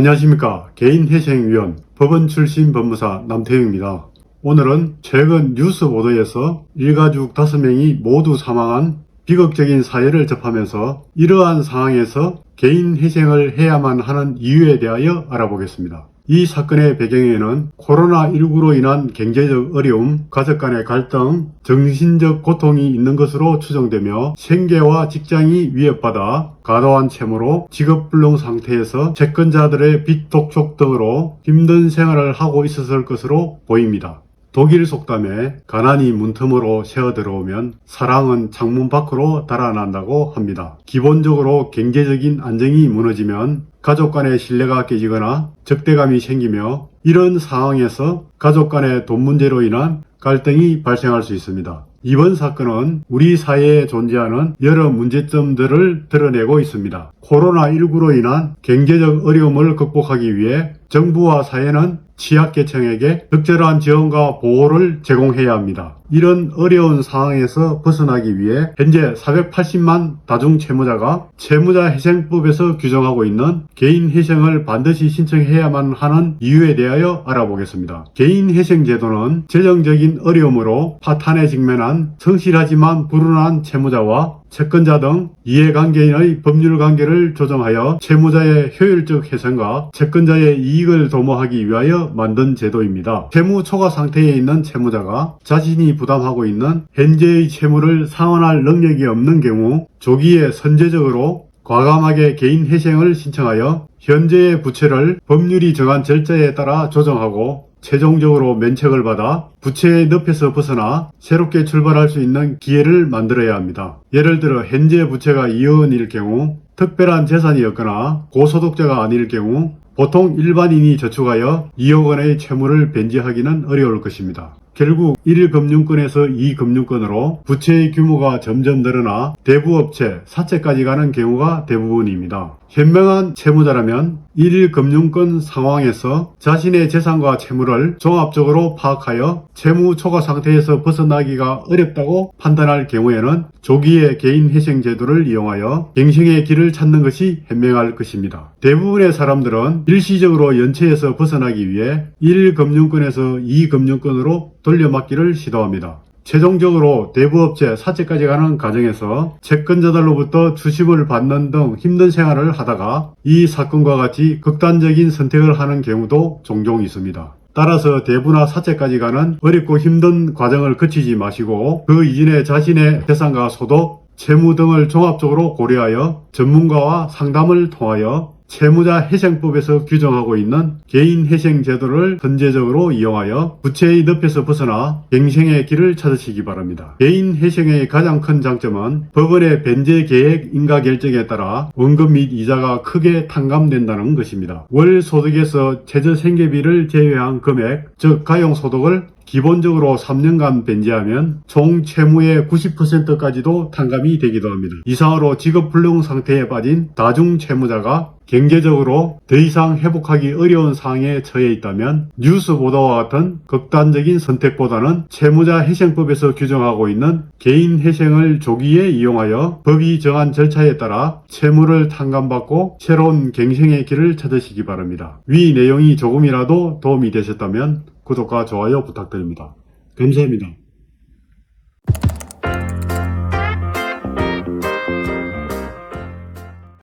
안녕하십니까. 개인회생위원 법원 출신 법무사 남태영입니다. 오늘은 최근 뉴스 보도에서 일가족 5명이 모두 사망한 비극적인 사례를 접하면서 이러한 상황에서 개인회생을 해야만 하는 이유에 대하여 알아보겠습니다. 이 사건의 배경에는 코로나19로 인한 경제적 어려움, 가족 간의 갈등, 정신적 고통이 있는 것으로 추정되며 생계와 직장이 위협받아 과도한 채무로 직업불능 상태에서 채권자들의 빚 독촉 등으로 힘든 생활을 하고 있었을 것으로 보입니다. 독일 속담에 가난이 문틈으로 새어들어오면 사랑은 창문 밖으로 달아난다고 합니다. 기본적으로 경제적인 안정이 무너지면 가족 간의 신뢰가 깨지거나 적대감이 생기며 이런 상황에서 가족 간의 돈 문제로 인한 갈등이 발생할 수 있습니다. 이번 사건은 우리 사회에 존재하는 여러 문제점들을 드러내고 있습니다. 코로나19로 인한 경제적 어려움을 극복하기 위해 정부와 사회는 취약계층에게 적절한 지원과 보호를 제공해야 합니다. 이런 어려운 상황에서 벗어나기 위해 현재 480만 다중채무자가 채무자회생법에서 규정하고 있는 개인회생을 반드시 신청해야만 하는 이유에 대하여 알아보겠습니다. 개인회생제도는 재정적인 어려움으로 파탄에 직면한 성실하지만 불운한 채무자와 채권자 등 이해관계인의 법률관계를 조정하여 채무자의 효율적 회생과 채권자의 이익을 도모하기 위하여 만든 제도입니다. 채무 초과 상태에 있는 채무자가 자신이 부담하고 있는 현재의 채무를 상환할 능력이 없는 경우 조기에 선제적으로 과감하게 개인회생을 신청하여 현재의 부채를 법률이 정한 절차에 따라 조정하고 최종적으로 면책을 받아 부채의 늪에서 벗어나 새롭게 출발할 수 있는 기회를 만들어야 합니다. 예를 들어 현재 부채가 2억 원일 경우 특별한 재산이었거나 고소득자가 아닐 경우 보통 일반인이 저축하여 2억 원의 채무를 변제하기는 어려울 것입니다. 결국 1금융권에서 2금융권으로 부채의 규모가 점점 늘어나 대부업체, 사채까지 가는 경우가 대부분입니다. 현명한 채무자라면 1금융권 상황에서 자신의 재산과 채무를 종합적으로 파악하여 채무 초과 상태에서 벗어나기가 어렵다고 판단할 경우에는 조기에 개인회생 제도를 이용하여 갱생의 길을 찾는 것이 현명할 것입니다. 대부분의 사람들은 일시적으로 연체에서 벗어나기 위해 1금융권에서 2금융권으로 돌려막기를 시도합니다. 최종적으로 대부업체, 사채까지 가는 과정에서 채권자들로부터 추심을 받는 등 힘든 생활을 하다가 이 사건과 같이 극단적인 선택을 하는 경우도 종종 있습니다. 따라서 대부나 사채까지 가는 어렵고 힘든 과정을 거치지 마시고 그 이전에 자신의 재산과 소득, 채무 등을 종합적으로 고려하여 전문가와 상담을 통하여 채무자회생법에서 규정하고 있는 개인회생 제도를 선제적으로 이용하여 부채의 늪에서 벗어나 갱생의 길을 찾으시기 바랍니다. 개인회생의 가장 큰 장점은 법원의 변제 계획 인가 결정에 따라 원금 및 이자가 크게 탕감된다는 것입니다. 월 소득에서 최저 생계비를 제외한 금액, 즉 가용소득을 기본적으로 3년간 변제하면 총 채무의 90%까지도 탕감이 되기도 합니다. 이상으로 직업불능 상태에 빠진 다중채무자가 경제적으로 더 이상 회복하기 어려운 상황에 처해 있다면 뉴스 보도와 같은 극단적인 선택보다는 채무자회생법에서 규정하고 있는 개인회생을 조기에 이용하여 법이 정한 절차에 따라 채무를 탕감받고 새로운 갱생의 길을 찾으시기 바랍니다. 위 내용이 조금이라도 도움이 되셨다면 구독과 좋아요 부탁드립니다. 감사합니다.